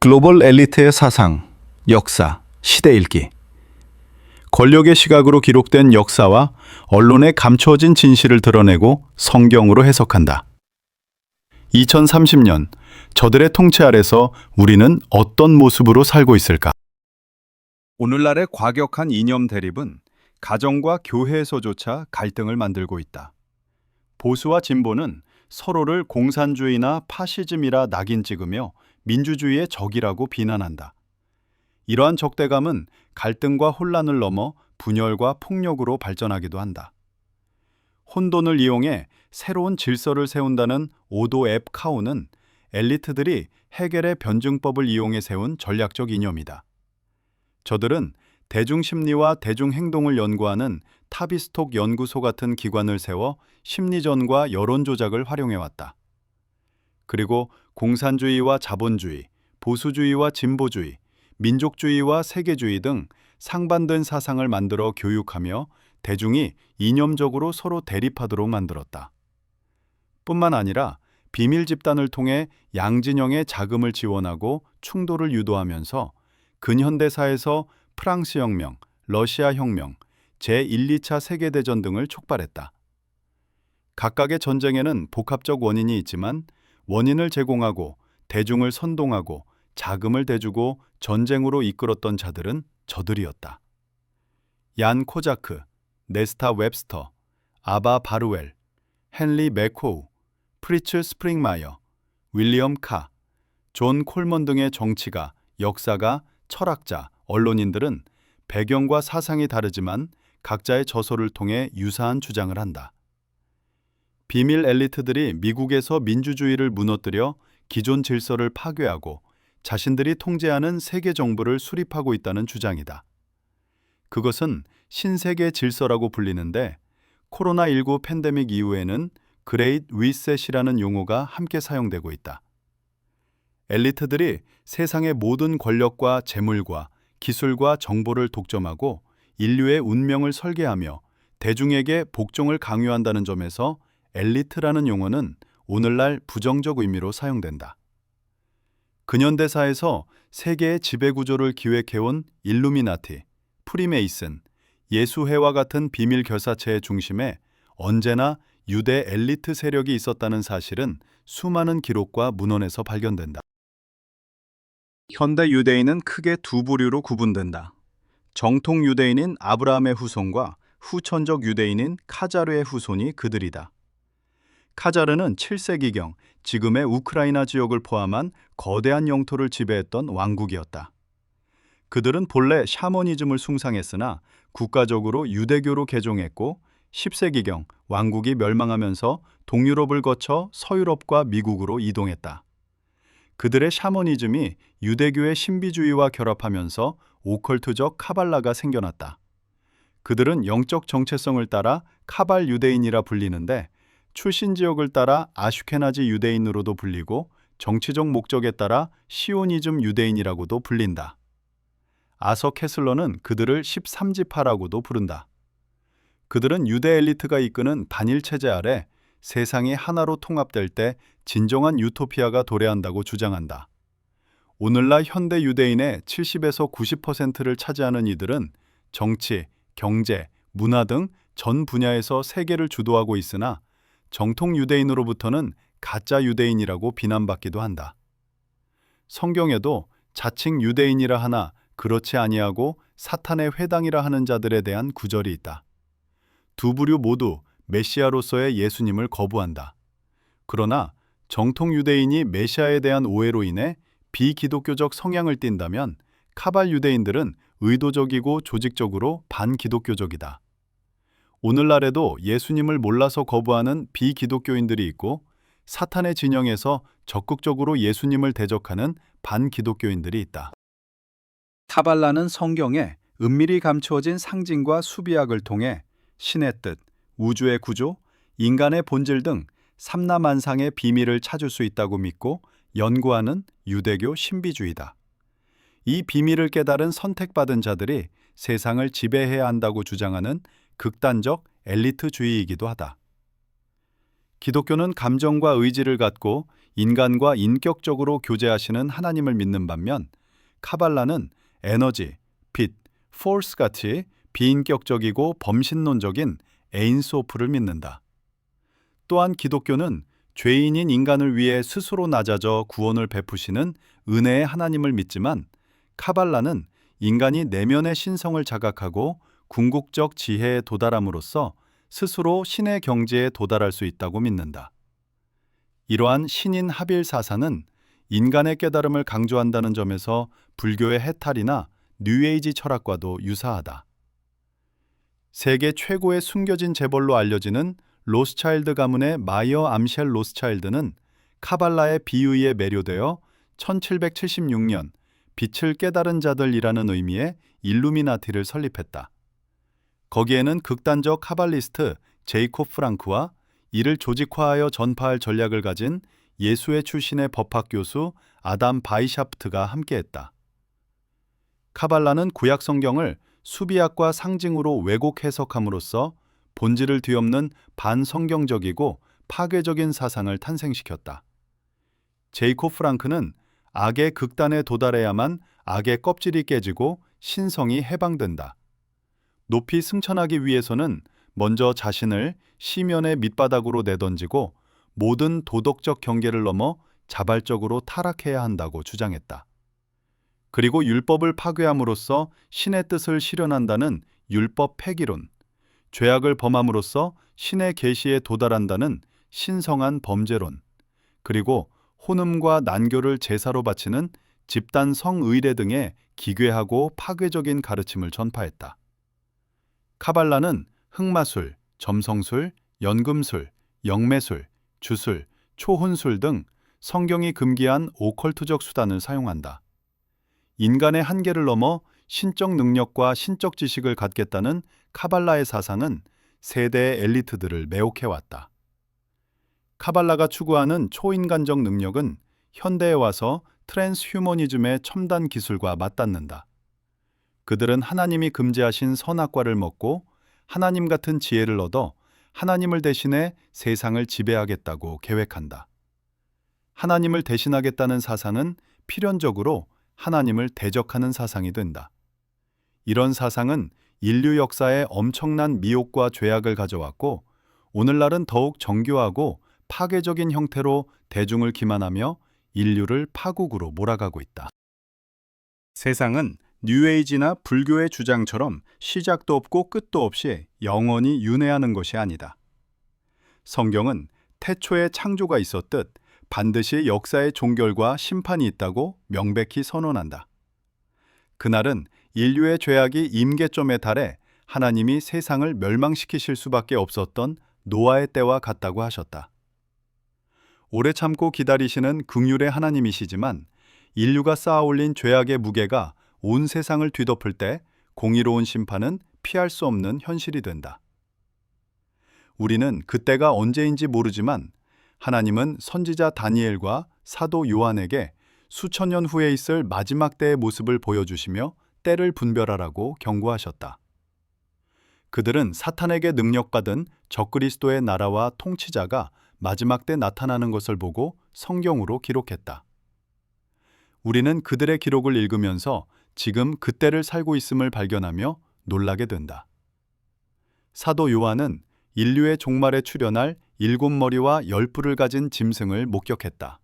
글로벌 엘리트의 사상, 역사, 시대 읽기. 권력의 시각으로 기록된 역사와 언론에 감추어진 진실을 드러내고 성경으로 해석한다. 2030년, 저들의 통치 아래서 우리는 어떤 모습으로 살고 있을까? 오늘날의 과격한 이념 대립은 가정과 교회에서조차 갈등을 만들고 있다. 보수와 진보는 서로를 공산주의나 파시즘이라 낙인 찍으며 민주주의의 적이라고 비난한다. 이러한 적대감은 갈등과 혼란을 넘어 분열과 폭력으로 발전하기도 한다. 혼돈을 이용해 새로운 질서를 세운다는 오도 앱 카오는 엘리트들이 해겔의 변증법을 이용해 세운 전략적 이념이다. 저들은 대중심리와 대중행동을 연구하는 타비스톡 연구소 같은 기관을 세워 심리전과 여론조작을 활용해왔다. 그리고 공산주의와 자본주의, 보수주의와 진보주의, 민족주의와 세계주의 등 상반된 사상을 만들어 교육하며 대중이 이념적으로 서로 대립하도록 만들었다. 뿐만 아니라 비밀 집단을 통해 양진영의 자금을 지원하고 충돌을 유도하면서 근현대사에서 프랑스 혁명, 러시아 혁명, 제1, 2차 세계대전 등을 촉발했다. 각각의 전쟁에는 복합적 원인이 있지만 원인을 제공하고 대중을 선동하고 자금을 대주고 전쟁으로 이끌었던 자들은 저들이었다. 얀 코자크, 네스타 웹스터, 아바 바루엘, 헨리 맥코우, 프리츠 스프링마이어, 윌리엄 카, 존 콜먼 등의 정치가, 역사가, 철학자, 언론인들은 배경과 사상이 다르지만 각자의 저서를 통해 유사한 주장을 한다. 비밀 엘리트들이 미국에서 민주주의를 무너뜨려 기존 질서를 파괴하고 자신들이 통제하는 세계 정부를 수립하고 있다는 주장이다. 그것은 신세계 질서라고 불리는데 코로나19 팬데믹 이후에는 그레이트 리셋이라는 용어가 함께 사용되고 있다. 엘리트들이 세상의 모든 권력과 재물과 기술과 정보를 독점하고 인류의 운명을 설계하며 대중에게 복종을 강요한다는 점에서 엘리트라는 용어는 오늘날 부정적 의미로 사용된다. 근현대사에서 세계의 지배구조를 기획해온 일루미나티, 프리메이슨, 예수회와 같은 비밀 결사체의 중심에 언제나 유대 엘리트 세력이 있었다는 사실은 수많은 기록과 문헌에서 발견된다. 현대 유대인은 크게 두 부류로 구분된다. 정통 유대인인 아브라함의 후손과 후천적 유대인인 카자르의 후손이 그들이다. 카자르는 7세기경 지금의 우크라이나 지역을 포함한 거대한 영토를 지배했던 왕국이었다. 그들은 본래 샤머니즘을 숭상했으나 국가적으로 유대교로 개종했고 10세기경 왕국이 멸망하면서 동유럽을 거쳐 서유럽과 미국으로 이동했다. 그들의 샤머니즘이 유대교의 신비주의와 결합하면서 오컬트적 카발라가 생겨났다. 그들은 영적 정체성을 따라 카발 유대인이라 불리는데 출신 지역을 따라 아슈케나지 유대인으로도 불리고 정치적 목적에 따라 시오니즘 유대인이라고도 불린다. 아서 캐슬러는 그들을 13지파라고도 부른다. 그들은 유대 엘리트가 이끄는 단일 체제 아래 세상이 하나로 통합될 때 진정한 유토피아가 도래한다고 주장한다. 오늘날 현대 유대인의 70에서 90%를 차지하는 이들은 정치, 경제, 문화 등 전 분야에서 세계를 주도하고 있으나 정통 유대인으로부터는 가짜 유대인이라고 비난받기도 한다. 성경에도 자칭 유대인이라 하나 그렇지 아니하고 사탄의 회당이라 하는 자들에 대한 구절이 있다. 두 부류 모두 메시아로서의 예수님을 거부한다. 그러나 정통 유대인이 메시아에 대한 오해로 인해 비기독교적 성향을 띈다면 카발 유대인들은 의도적이고 조직적으로 반기독교적이다. 오늘날에도 예수님을 몰라서 거부하는 비기독교인들이 있고 사탄의 진영에서 적극적으로 예수님을 대적하는 반기독교인들이 있다. 카발라는 성경에 은밀히 감추어진 상징과 수비학을 통해 신의 뜻, 우주의 구조, 인간의 본질 등 삼라만상의 비밀을 찾을 수 있다고 믿고 연구하는 유대교 신비주의다. 이 비밀을 깨달은 선택받은 자들이 세상을 지배해야 한다고 주장하는 극단적 엘리트주의이기도 하다. 기독교는 감정과 의지를 갖고 인간과 인격적으로 교제하시는 하나님을 믿는 반면 카발라는 에너지, 빛, 포스 같이 비인격적이고 범신론적인 에인소프를 믿는다. 또한 기독교는 죄인인 인간을 위해 스스로 낮아져 구원을 베푸시는 은혜의 하나님을 믿지만 카발라는 인간이 내면의 신성을 자각하고 궁극적 지혜에 도달함으로써 스스로 신의 경지에 도달할 수 있다고 믿는다. 이러한 신인 하빌 사상은 인간의 깨달음을 강조한다는 점에서 불교의 해탈이나 뉴에이지 철학과도 유사하다. 세계 최고의 숨겨진 재벌로 알려지는 로스차일드 가문의 마이어 암셸 로스차일드는 카발라의 비유에 매료되어 1776년 빛을 깨달은 자들이라는 의미의 일루미나티를 설립했다. 거기에는 극단적 카발리스트 제이콥 프랑크와 이를 조직화하여 전파할 전략을 가진 예수회 출신의 법학 교수 아담 바이샤프트가 함께했다. 카발라는 구약 성경을 수비학과 상징으로 왜곡 해석함으로써 본질을 뒤엎는 반성경적이고 파괴적인 사상을 탄생시켰다. 제이콥 프랑크는 악의 극단에 도달해야만 악의 껍질이 깨지고 신성이 해방된다. 높이 승천하기 위해서는 먼저 자신을 시면의 밑바닥으로 내던지고 모든 도덕적 경계를 넘어 자발적으로 타락해야 한다고 주장했다. 그리고 율법을 파괴함으로써 신의 뜻을 실현한다는 율법 폐기론, 죄악을 범함으로써 신의 계시에 도달한다는 신성한 범죄론, 그리고 혼음과 난교를 제사로 바치는 집단 성의례 등의 기괴하고 파괴적인 가르침을 전파했다. 카발라는 흑마술, 점성술, 연금술, 영매술, 주술, 초혼술 등 성경이 금기한 오컬트적 수단을 사용한다. 인간의 한계를 넘어 신적 능력과 신적 지식을 갖겠다는 카발라의 사상은 세대의 엘리트들을 매혹해왔다. 카발라가 추구하는 초인간적 능력은 현대에 와서 트랜스휴머니즘의 첨단 기술과 맞닿는다. 그들은 하나님이 금지하신 선악과를 먹고 하나님 같은 지혜를 얻어 하나님을 대신해 세상을 지배하겠다고 계획한다. 하나님을 대신하겠다는 사상은 필연적으로 하나님을 대적하는 사상이 된다. 이런 사상은 인류 역사에 엄청난 미혹과 죄악을 가져왔고 오늘날은 더욱 정교하고 파괴적인 형태로 대중을 기만하며 인류를 파국으로 몰아가고 있다. 세상은 뉴에이지나 불교의 주장처럼 시작도 없고 끝도 없이 영원히 윤회하는 것이 아니다. 성경은 태초에 창조가 있었듯 반드시 역사의 종결과 심판이 있다고 명백히 선언한다. 그날은 인류의 죄악이 임계점에 달해 하나님이 세상을 멸망시키실 수밖에 없었던 노아의 때와 같다고 하셨다. 오래 참고 기다리시는 긍휼의 하나님이시지만 인류가 쌓아올린 죄악의 무게가 온 세상을 뒤덮을 때 공의로운 심판은 피할 수 없는 현실이 된다. 우리는 그때가 언제인지 모르지만 하나님은 선지자 다니엘과 사도 요한에게 수천 년 후에 있을 마지막 때의 모습을 보여주시며 때를 분별하라고 경고하셨다. 그들은 사탄에게 능력받은 적그리스도의 나라와 통치자가 마지막 때 나타나는 것을 보고 성경으로 기록했다. 우리는 그들의 기록을 읽으면서 지금 그때를 살고 있음을 발견하며 놀라게 된다. 사도 요한은 인류의 종말에 출현할 7머리와 10뿔을 가진 짐승을 목격했다.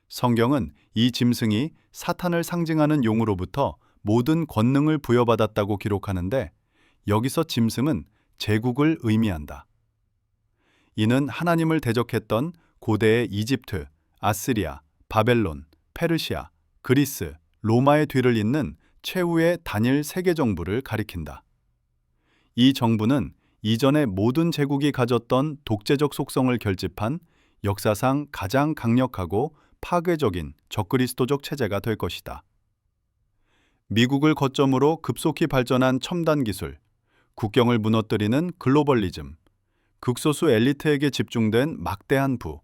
성경은 이 짐승이 사탄을 상징하는 용으로부터 모든 권능을 부여받았다고 기록하는데 여기서 짐승은 제국을 의미한다. 이는 하나님을 대적했던 고대의 이집트, 아스리아, 바벨론, 페르시아, 그리스, 로마의 뒤를 잇는 최후의 단일 세계 정부를 가리킨다. 이 정부는 이전의 모든 제국이 가졌던 독재적 속성을 결집한 역사상 가장 강력하고 파괴적인 적그리스도적 체제가 될 것이다. 미국을 거점으로 급속히 발전한 첨단 기술, 국경을 무너뜨리는 글로벌리즘, 극소수 엘리트에게 집중된 막대한 부,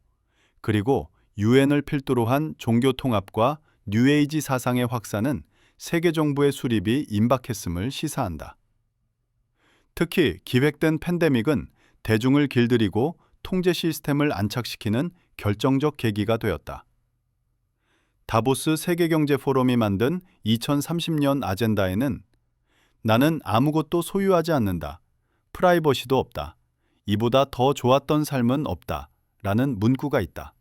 그리고 유엔을 필두로 한 종교 통합과 뉴에이지 사상의 확산은 세계 정부의 수립이 임박했음을 시사한다. 특히 기획된 팬데믹은 대중을 길들이고 통제 시스템을 안착시키는 결정적 계기가 되었다. 다보스 세계경제 포럼이 만든 2030년 아젠다에는 나는 아무것도 소유하지 않는다. 프라이버시도 없다. 이보다 더 좋았던 삶은 없다. 라는 문구가 있다.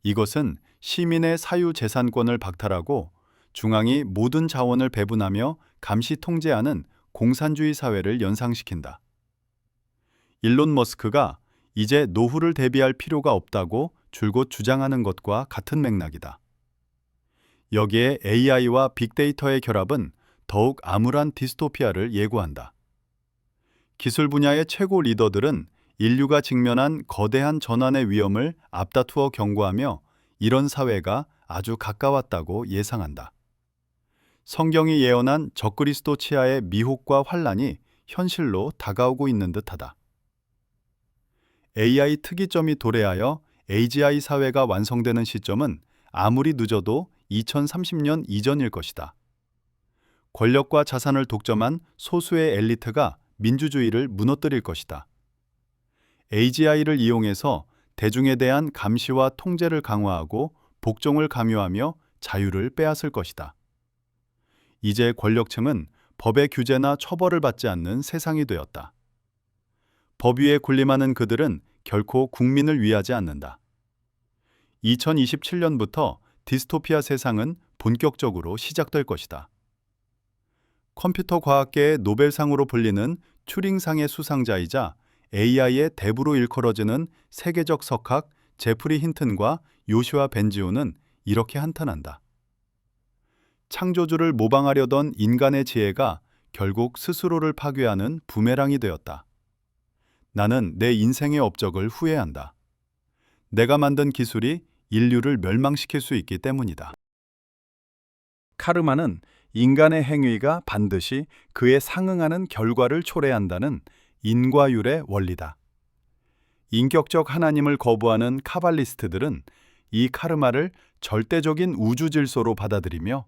이것은 시민의 사유재산권을 박탈하고 중앙이 모든 자원을 배분하며 감시 통제하는 공산주의 사회를 연상시킨다. 일론 머스크가 이제 노후를 대비할 필요가 없다고 줄곧 주장하는 것과 같은 맥락이다. 여기에 AI와 빅데이터의 결합은 더욱 암울한 디스토피아를 예고한다. 기술 분야의 최고 리더들은 인류가 직면한 거대한 전환의 위험을 앞다투어 경고하며 이런 사회가 아주 가까웠다고 예상한다. 성경이 예언한 적그리스도 치하의 미혹과 환란이 현실로 다가오고 있는 듯하다. AI 특이점이 도래하여 AGI 사회가 완성되는 시점은 아무리 늦어도 2030년 이전일 것이다. 권력과 자산을 독점한 소수의 엘리트가 민주주의를 무너뜨릴 것이다. AGI를 이용해서 대중에 대한 감시와 통제를 강화하고 복종을 강요하며 자유를 빼앗을 것이다. 이제 권력층은 법의 규제나 처벌을 받지 않는 세상이 되었다. 법 위에 군림하는 그들은 결코 국민을 위하지 않는다. 2027년부터 디스토피아 세상은 본격적으로 시작될 것이다. 컴퓨터 과학계의 노벨상으로 불리는 튜링상의 수상자이자 AI의 대부로 일컬어지는 세계적 석학 제프리 힌튼과 요슈아 벤지오는 이렇게 한탄한다. 창조주를 모방하려던 인간의 지혜가 결국 스스로를 파괴하는 부메랑이 되었다. 나는 내 인생의 업적을 후회한다. 내가 만든 기술이 인류를 멸망시킬 수 있기 때문이다. 카르마는 인간의 행위가 반드시 그에 상응하는 결과를 초래한다는 인과율의 원리다. 인격적 하나님을 거부하는 카발리스트들은 이 카르마를 절대적인 우주 질서로 받아들이며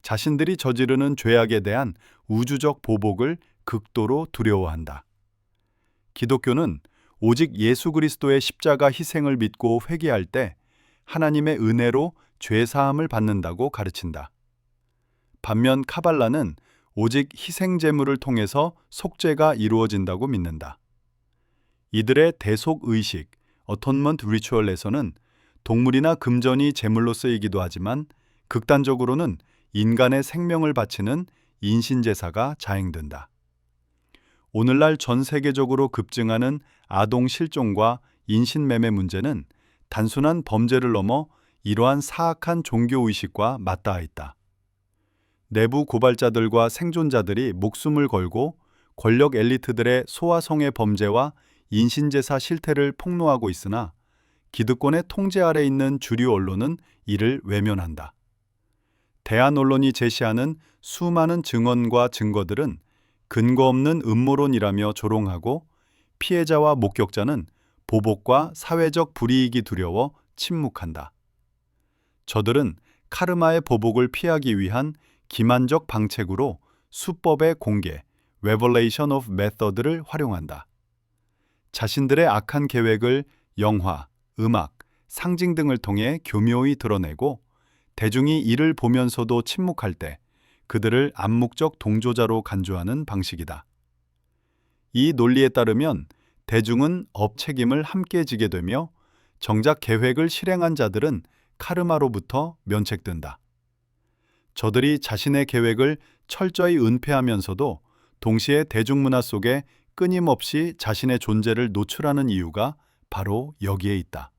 자신들이 저지르는 죄악에 대한 우주적 보복을 극도로 두려워한다. 기독교는 오직 예수 그리스도의 십자가 희생을 믿고 회개할 때 하나님의 은혜로 죄사함을 받는다고 가르친다. 반면 카발라는 오직 희생 제물을 통해서 속죄가 이루어진다고 믿는다. 이들의 대속 의식, 어톤먼트 리추얼에서는 동물이나 금전이 제물로 쓰이기도 하지만 극단적으로는 인간의 생명을 바치는 인신제사가 자행된다. 오늘날 전 세계적으로 급증하는 아동 실종과 인신매매 문제는 단순한 범죄를 넘어 이러한 사악한 종교의식과 맞닿아 있다. 내부 고발자들과 생존자들이 목숨을 걸고 권력 엘리트들의 소아성의 범죄와 인신제사 실태를 폭로하고 있으나 기득권의 통제 아래 있는 주류 언론은 이를 외면한다. 대한 언론이 제시하는 수많은 증언과 증거들은 근거 없는 음모론이라며 조롱하고 피해자와 목격자는 보복과 사회적 불이익이 두려워 침묵한다. 저들은 카르마의 보복을 피하기 위한 기만적 방책으로 수법의 공개, Revelation of Method를 활용한다. 자신들의 악한 계획을 영화, 음악, 상징 등을 통해 교묘히 드러내고 대중이 이를 보면서도 침묵할 때 그들을 암묵적 동조자로 간주하는 방식이다. 이 논리에 따르면 대중은 업책임을 함께 지게 되며 정작 계획을 실행한 자들은 카르마로부터 면책된다. 저들이 자신의 계획을 철저히 은폐하면서도 동시에 대중문화 속에 끊임없이 자신의 존재를 노출하는 이유가 바로 여기에 있다.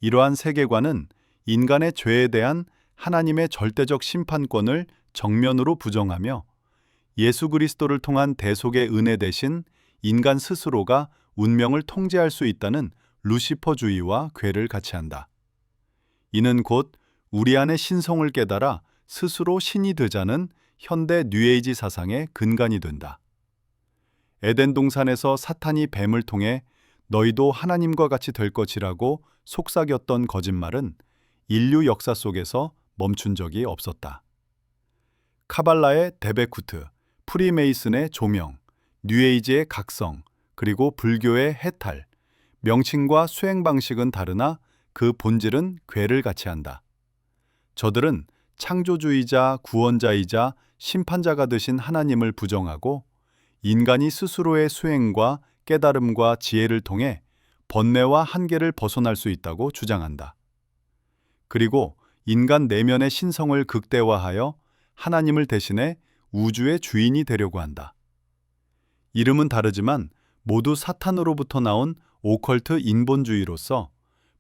이러한 세계관은 인간의 죄에 대한 하나님의 절대적 심판권을 정면으로 부정하며 예수 그리스도를 통한 대속의 은혜 대신 인간 스스로가 운명을 통제할 수 있다는 루시퍼주의와 궤를 같이 한다. 이는 곧 우리 안의 신성을 깨달아 스스로 신이 되자는 현대 뉴에이지 사상의 근간이 된다. 에덴 동산에서 사탄이 뱀을 통해 너희도 하나님과 같이 될 것이라고 속삭였던 거짓말은 인류 역사 속에서 멈춘 적이 없었다. 카발라의 데베쿠트, 프리메이슨의 조명, 뉴에이지의 각성, 그리고 불교의 해탈, 명칭과 수행 방식은 다르나 그 본질은 괴를 같이 한다. 저들은 창조주의자, 구원자이자 심판자가 되신 하나님을 부정하고 인간이 스스로의 수행과 깨달음과 지혜를 통해 번뇌와 한계를 벗어날 수 있다고 주장한다. 그리고 인간 내면의 신성을 극대화하여 하나님을 대신해 우주의 주인이 되려고 한다. 이름은 다르지만 모두 사탄으로부터 나온 오컬트 인본주의로서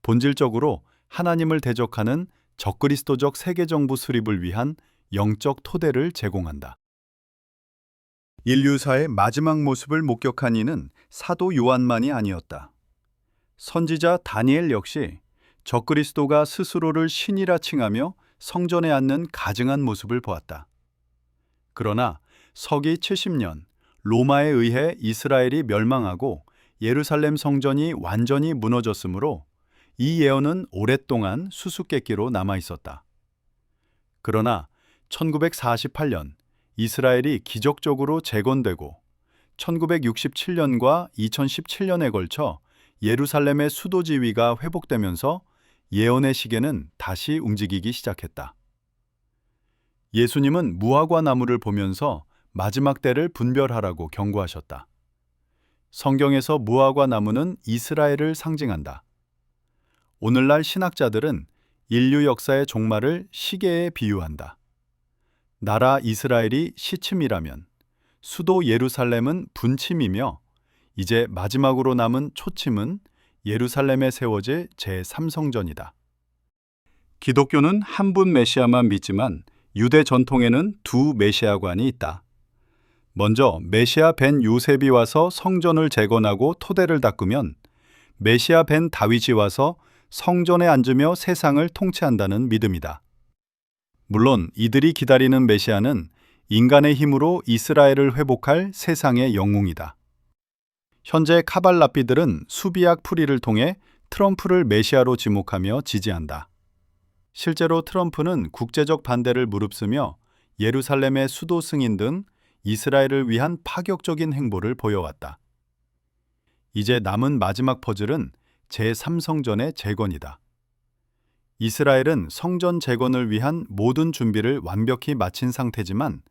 본질적으로 하나님을 대적하는 적그리스도적 세계정부 수립을 위한 영적 토대를 제공한다. 인류사의 마지막 모습을 목격한 이는 사도 요한만이 아니었다. 선지자 다니엘 역시 적그리스도가 스스로를 신이라 칭하며 성전에 앉는 가증한 모습을 보았다. 그러나 서기 70년 로마에 의해 이스라엘이 멸망하고 예루살렘 성전이 완전히 무너졌으므로 이 예언은 오랫동안 수수께끼로 남아 있었다. 그러나 1948년 이스라엘이 기적적으로 재건되고 1967년과 2017년에 걸쳐 예루살렘의 수도 지위가 회복되면서 예언의 시계는 다시 움직이기 시작했다. 예수님은 무화과 나무를 보면서 마지막 때를 분별하라고 경고하셨다. 성경에서 무화과 나무는 이스라엘을 상징한다. 오늘날 신학자들은 인류 역사의 종말을 시계에 비유한다. 나라 이스라엘이 시침이라면 수도 예루살렘은 분침이며 이제 마지막으로 남은 초침은 예루살렘에 세워질 제3성전이다. 기독교는 한 분 메시아만 믿지만 유대 전통에는 두 메시아관이 있다. 먼저 메시아 벤 요셉이 와서 성전을 재건하고 토대를 닦으면 메시아 벤 다윗이 와서 성전에 앉으며 세상을 통치한다는 믿음이다. 물론 이들이 기다리는 메시아는 인간의 힘으로 이스라엘을 회복할 세상의 영웅이다. 현재 카발라피들은 수비학 풀이를 통해 트럼프를 메시아로 지목하며 지지한다. 실제로 트럼프는 국제적 반대를 무릅쓰며 예루살렘의 수도 승인 등 이스라엘을 위한 파격적인 행보를 보여왔다. 이제 남은 마지막 퍼즐은 제3성전의 재건이다. 이스라엘은 성전 재건을 위한 모든 준비를 완벽히 마친 상태지만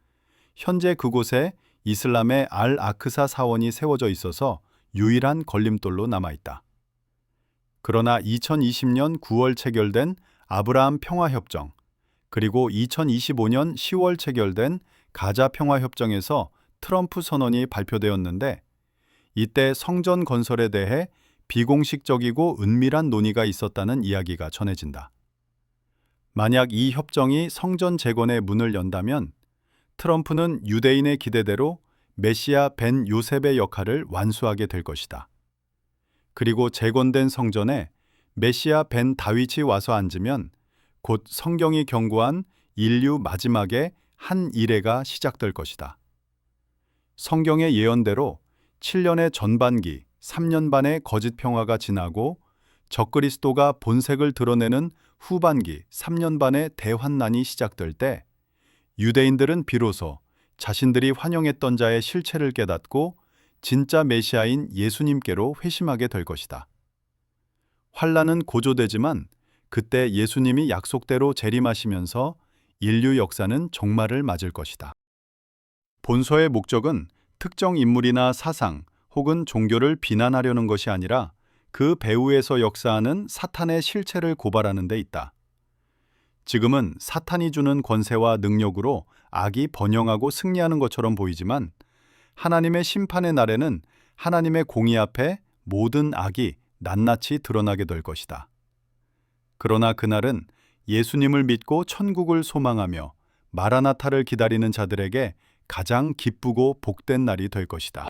현재 그곳에 이슬람의 알-아크사 사원이 세워져 있어서 유일한 걸림돌로 남아있다. 그러나 2020년 9월 체결된 아브라함 평화협정, 그리고 2025년 10월 체결된 가자 평화협정에서 트럼프 선언이 발표되었는데 이때 성전 건설에 대해 비공식적이고 은밀한 논의가 있었다는 이야기가 전해진다. 만약 이 협정이 성전 재건의 문을 연다면 트럼프는 유대인의 기대대로 메시아 벤 요셉의 역할을 완수하게 될 것이다. 그리고 재건된 성전에 메시아 벤 다윗이 와서 앉으면 곧 성경이 경고한 인류 마지막의 한 이래가 시작될 것이다. 성경의 예언대로 7년의 전반기, 3년 반의 거짓 평화가 지나고 적그리스도가 본색을 드러내는 후반기 3년 반의 대환난이 시작될 때 유대인들은 비로소 자신들이 환영했던 자의 실체를 깨닫고 진짜 메시아인 예수님께로 회심하게 될 것이다. 환난은 고조되지만 그때 예수님이 약속대로 재림하시면서 인류 역사는 종말을 맞을 것이다. 본서의 목적은 특정 인물이나 사상 혹은 종교를 비난하려는 것이 아니라 그 배후에서 역사하는 사탄의 실체를 고발하는 데 있다. 지금은 사탄이 주는 권세와 능력으로 악이 번영하고 승리하는 것처럼 보이지만 하나님의 심판의 날에는 하나님의 공의 앞에 모든 악이 낱낱이 드러나게 될 것이다. 그러나 그날은 예수님을 믿고 천국을 소망하며 마라나타를 기다리는 자들에게 가장 기쁘고 복된 날이 될 것이다.